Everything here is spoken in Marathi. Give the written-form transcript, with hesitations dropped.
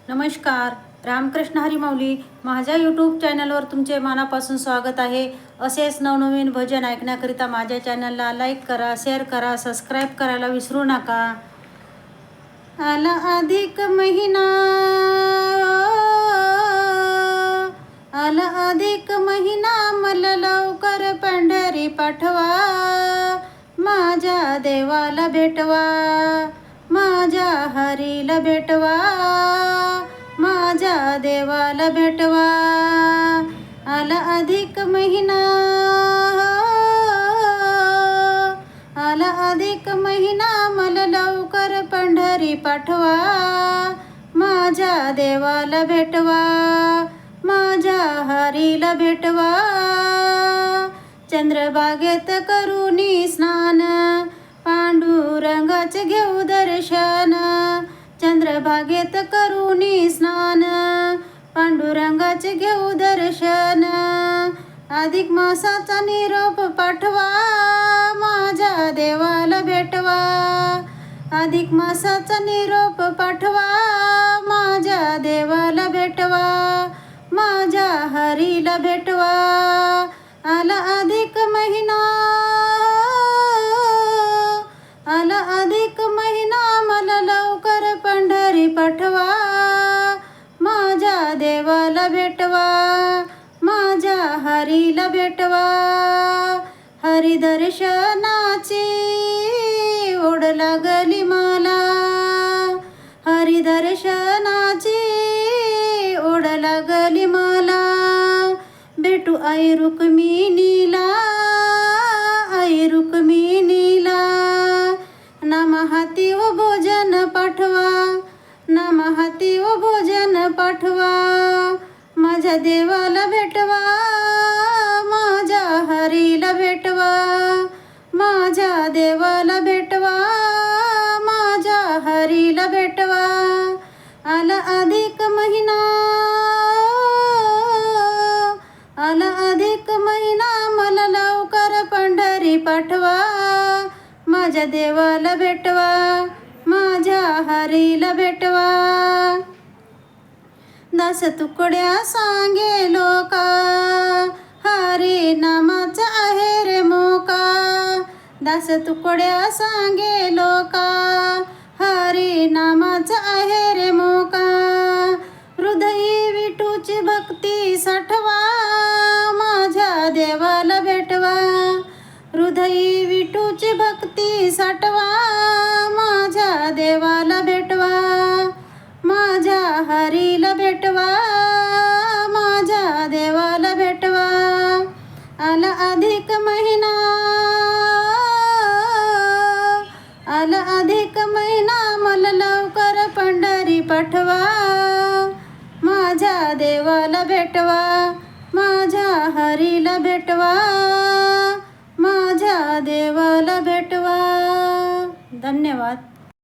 नमस्कार. रामकृष्ण हरी माऊली. माझ्या यूट्यूब चॅनलवर तुमचे मनापासून स्वागत आहे. असेच नवनवीन भजन ऐकण्याकरिता माझ्या चॅनलला लाईक करा, शेअर करा, सबस्क्राईब करायला विसरू नका. आला अधिक महिना, आला अधिक महिना, मला लवकर पंढरी पाठवा. माझ्या देवाला भेटवा, माझ्या हरीला भेटवा, माझ्या देवाला भेटवा. आला अधिक महिना, आला अधिक महिना, मला लवकर पंढरी पाठवा. माझ्या देवाला भेटवा, माझ्या हरीला भेटवा. चंद्रभागेत करुनी स्नान, पांडुरंगाचे घेऊ दर्शन. चंद्रभागेत करुनी स्नान, पांडुरंगाचे घेऊ दर्शन. अधिक मासाचा निरोप पाठवा, माझ्या देवाला भेटवा. अधिक मासाचा निरोप पाठवा, माझ्या देवाला भेटवा, माझ्या हरीला भेटवा. आला अधिक महिना, आला अधिक महिना, मला लवकर पंढरी पाठवा. माझ्या देवाला भेटवा, माझ्या हरीला भेटवा. हरी दर्शनाची ओढ लागली मला, हरी दर्शनाची ओढ लागली मला. भेटू आई रुक्मिणीला, आई रुक्मिणीला. नाम हाती व भोजन पाठवा, नाम हाती व भोजन पाठवा. माझ्या देवाला भेटवा, माझ्या हरीला भेटवा, माझ्या देवाला भेटवा, माझ्या हरीला भेटवा. आला अधिक महिना, आला अधिक महिना, मला लवकर पंढरी पाठवा. माझ्या देवाला भेटवा, माझ्या हरीला भेटवा. दास तुकड्या सांगे लोका, हरी नामाचा आहे रे मोका. दास तुकड्या सांगे लोका, हरी नामाचा आहे रे मोका. हृदयी विठूची भक्ती साठवा, माझ्या देवाला भेटवा. हृदयी विठूची भक्ती साठवा, माझ्या देवाला भेटवा, माझ्या हरीला भेटवा, माझ्या देवाला भेटवा. आला अधिक महिना, आला अधिक महिना, मला लवकर पंढरी पाठवा. माझ्या देवाला भेटवा, माझ्या हरीला भेटवा, माझ्या देवाला भेटवा. धन्यवाद.